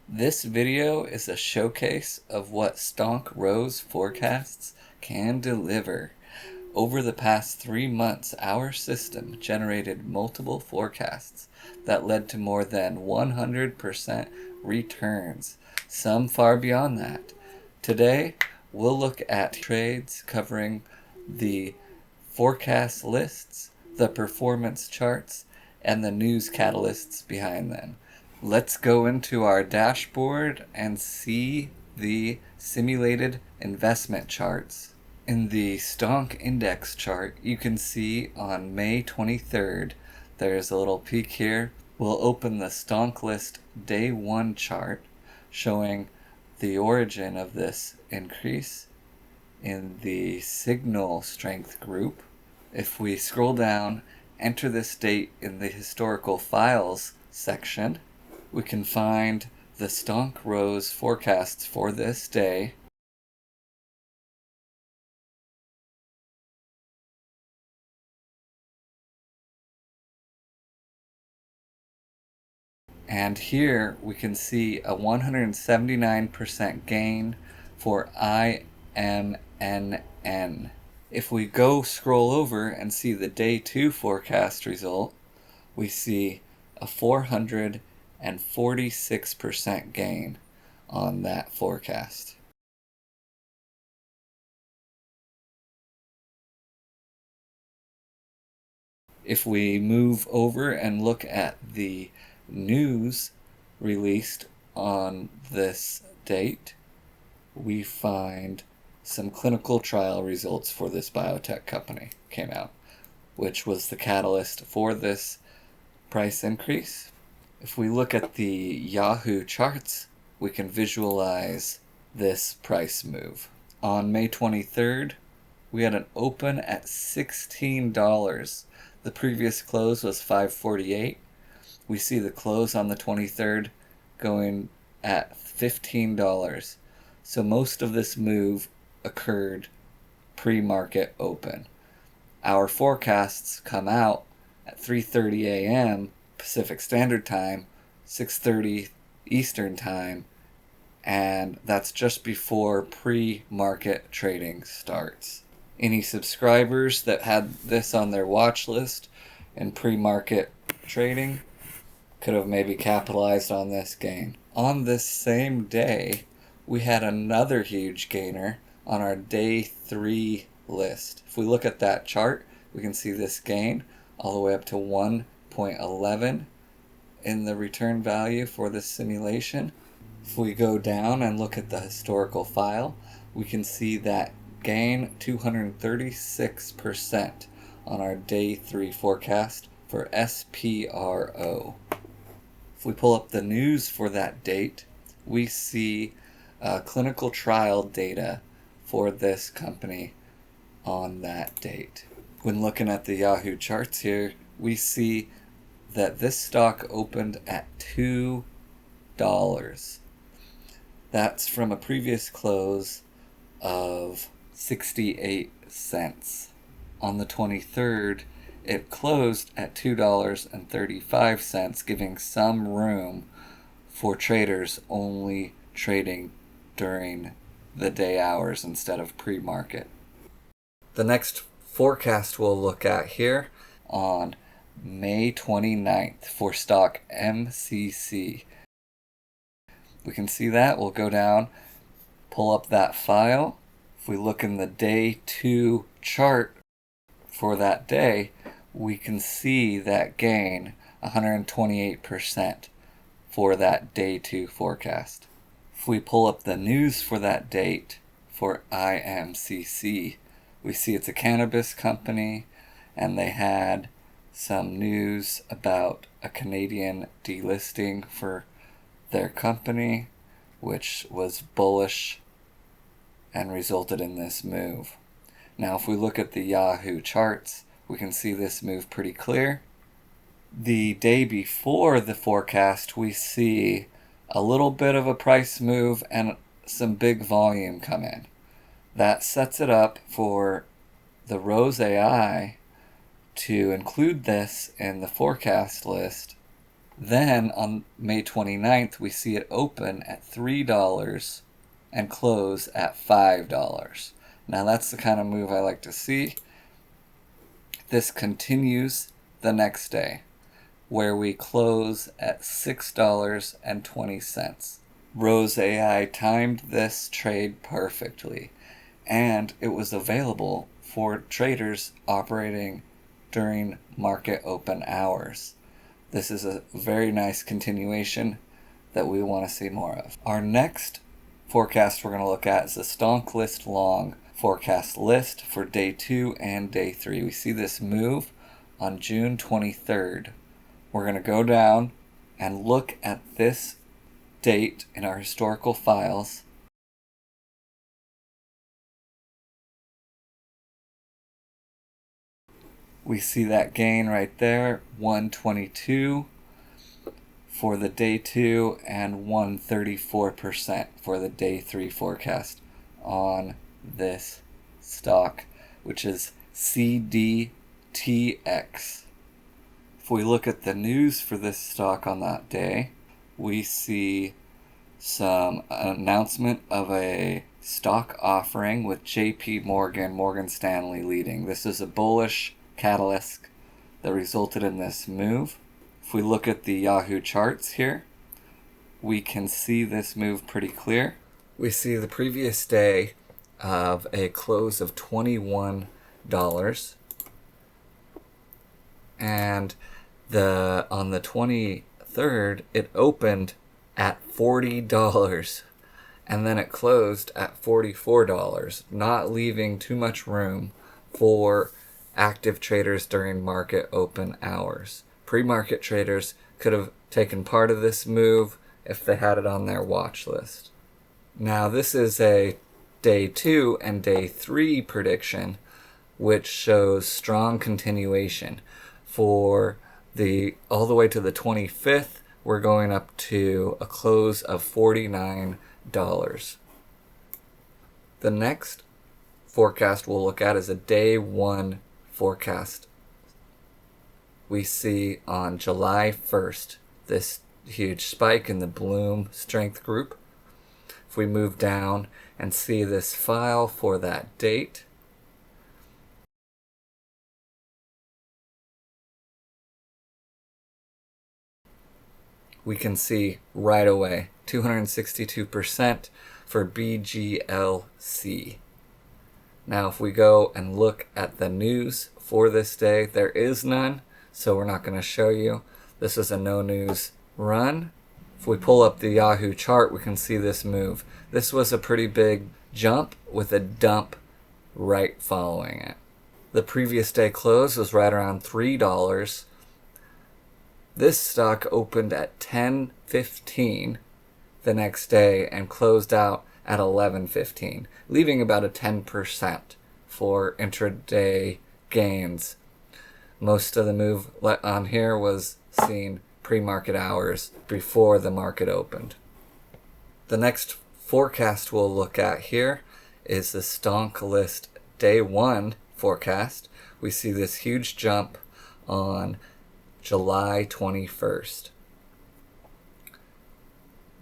This video is a showcase of what StonkRose forecasts can deliver. Over the past 3 months, our system generated multiple forecasts that led to more than 100% returns, some far beyond that. Today, we'll look at trades covering the forecast lists, the performance charts, and the news catalysts behind them. Let's go into our dashboard and see the simulated investment charts. In the Stonk Index chart, you can see on May 23rd, there's a little peek here. We'll open the Stonk List Day 1 chart showing the origin of this increase in the signal strength group. If we scroll down, enter this date in the historical files section, we can find the StonkRose forecasts for this day. And here we can see a 179% gain for IMNN. If we go scroll over and see the day 2 forecast result, we see a 446% gain on that forecast. If we move over and look at the news released on this date, we find some clinical trial results for this biotech company came out, which was the catalyst for this price increase. If we look at the Yahoo charts, we can visualize this price move. On May 23rd, we had an open at $16. The previous close was $5.48. We see the close on the 23rd going at $15. So most of this move occurred pre-market open. Our forecasts come out at 3:30 a.m. Pacific Standard Time, 6:30 Eastern Time, and that's just before pre-market trading starts. Any subscribers that had this on their watch list in pre-market trading could have maybe capitalized on this gain. On this same day, we had another huge gainer on our day 3 list. If we look at that chart, we can see this gain all the way up to 1.11 in the return value for this simulation. If we go down and look at the historical file, we can see that gain 236% on our day 3 forecast for SPRO. If we pull up the news for that date, we see clinical trial data for this company on that date. When looking at the Yahoo charts here, we see that this stock opened at $2. That's from a previous close of 68 cents. On the 23rd, it closed at $2.35, giving some room for traders only trading during the day hours instead of pre-market. The next forecast we'll look at here on May 29th for stock MCC. We can see that. We'll go down, pull up that file. If we look in the day 2 chart for that day, we can see that gain 128% for that day 2 forecast. If we pull up the news for that date for IMCC, we see it's a cannabis company and they had some news about a Canadian delisting for their company, which was bullish and resulted in this move. Now, if we look at the Yahoo charts, we can see this move pretty clear. The day before the forecast, we see a little bit of a price move and some big volume come in. That sets it up for the Rose AI to include this in the forecast list Then on May 29th, we see it open at $3 and close at $5. Now that's the kind of move I like to see. This continues the next day, where we close at $6.20. Rose AI timed this trade perfectly, and it was available for traders operating during market open hours. This is a very nice continuation that we want to see more of. Our next forecast we're going to look at is the StonkList Long forecast list for day 2 and day 3. We see this move on June 23rd. We're going to go down and look at this date in our historical files. We see that gain right there, 122 for the day 2 and 134% for the day 3 forecast on this stock, which is CDTX. If we look at the news for this stock on that day, we see some announcement of a stock offering with JP Morgan, Morgan Stanley leading. This is a bullish catalyst that resulted in this move. If we look at the Yahoo charts here, we can see this move pretty clear. We see the previous day of a close of $21, and on the 23rd it opened at $40, and then it closed at $44, not leaving too much room for active traders during market open hours. Pre-market traders could have taken part of this move if they had it on their watch list. Now this is a day 2 and day 3 prediction, which shows strong continuation. For all the way to the 25th, we're going up to a close of $49. The next forecast we'll look at is a day 1 forecast. We see on July 1st this huge spike in the Bloom strength group. If we move down and see this file for that date, we can see right away 262% for BGLC. Now if we go and look at the news for this day, there is none, so we're not going to show you. This is a no news run. If we pull up the Yahoo chart, we can see this move. This was a pretty big jump with a dump right following it. The previous day close was right around $3. This stock opened at $10.15 the next day and closed out at $11.15, leaving about a 10% for intraday gains. Most of the move on here was seen pre-market hours before the market opened. The next forecast we'll look at here is the StonkList Day 1 forecast. We see this huge jump on July 21st.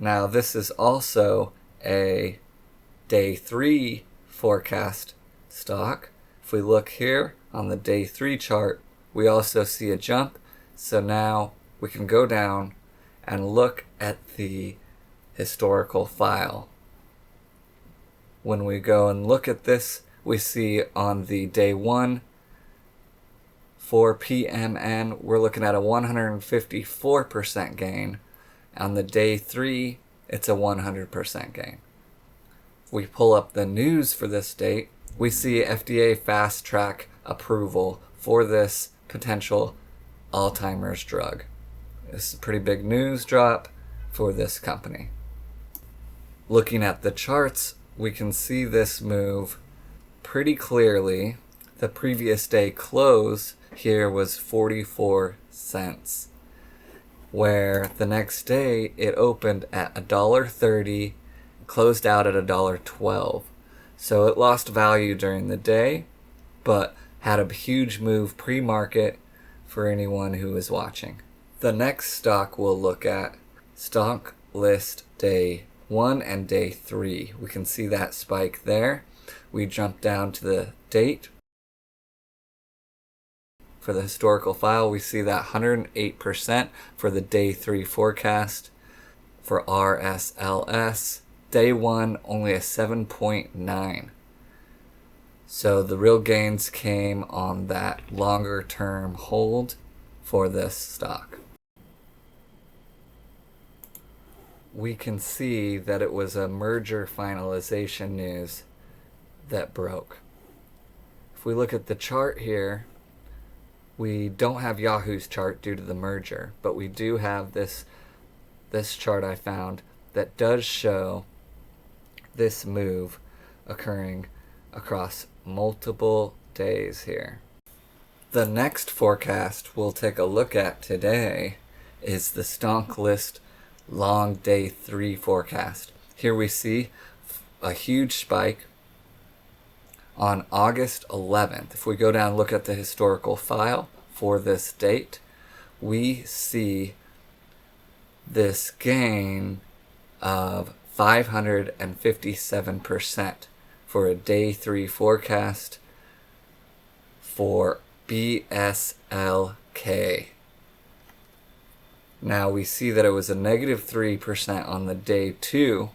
Now this is also a Day 3 forecast stock. If we look here on the Day 3 chart, we also see a jump. So now we can go down and look at the historical file. When we go and look at this, we see on the Day 1 for PMN, we're looking at a 154% gain. On the Day 3, it's a 100% gain. If we pull up the news for this date, we see FDA fast track approval for this potential Alzheimer's drug. This is a pretty big news drop for this company. Looking at the charts, we can see this move pretty clearly. The previous day close here was 44 cents, where the next day it opened at $1.30, closed out at $1.12. So it lost value during the day, but had a huge move pre-market for anyone who was watching. The next stock we'll look at, stock list day 1 and day 3. We can see that spike there. We jump down to the date. For the historical file, we see that 108% for the day 3 forecast. For RSLS, day 1 only a 7.9. So the real gains came on that longer term hold for this stock. We can see that it was a merger finalization news that broke. If we look at the chart here, we don't have Yahoo's chart due to the merger, but we do have this chart I found that does show this move occurring across multiple days here. The next forecast we'll take a look at today is the Stonk List long day 3 forecast. Here we see a huge spike on August 11th. If we go down and look at the historical file for this date, we see this gain of 557% for a day 3 forecast for BSLK. Now we see that it was a negative 3% on the day 2,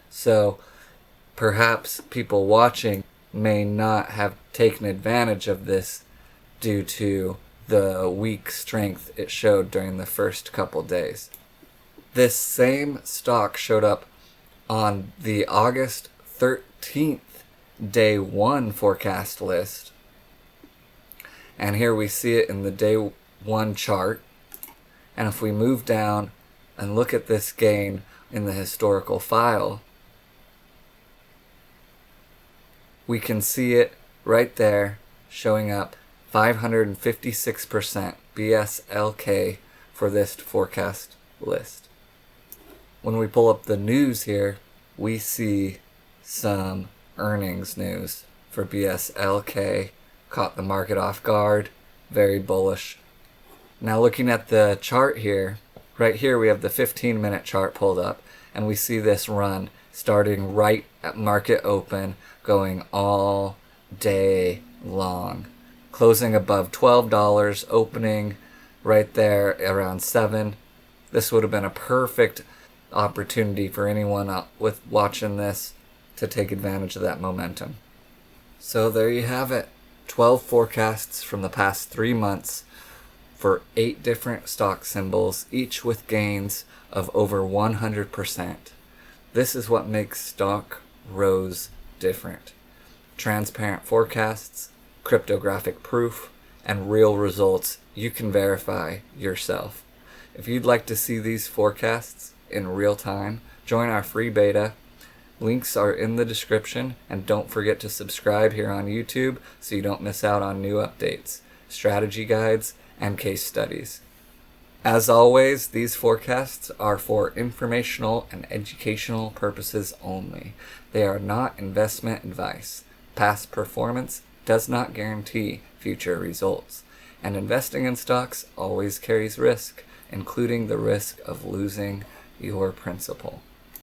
so perhaps people watching may not have taken advantage of this due to the weak strength it showed during the first couple days. This same stock showed up on the August 13th day 1 forecast list, and here we see it in the day 1 chart. And if we move down and look at this gain in the historical file, we can see it right there showing up 556% BSLK for this forecast list. When we pull up the news here, we see some earnings news for BSLK. Caught the market off guard, very bullish. Now looking at the chart here, right here we have the 15-minute chart pulled up, and we see this run starting right at market open, going all day long, closing above $12, opening right there around 7. This would have been a perfect opportunity for anyone with watching this to take advantage of that momentum. So there you have it, 12 forecasts from the past 3 months for 8 different stock symbols, each with gains of over 100%. This is what makes StonkRose different. Transparent forecasts, cryptographic proof, and real results you can verify yourself. If you'd like to see these forecasts in real time, join our free beta. Links are in the description, and don't forget to subscribe here on YouTube so you don't miss out on new updates, strategy guides, and case studies. As always, these forecasts are for informational and educational purposes only. They are not investment advice. Past performance does not guarantee future results, and investing in stocks always carries risk, including the risk of losing your principal.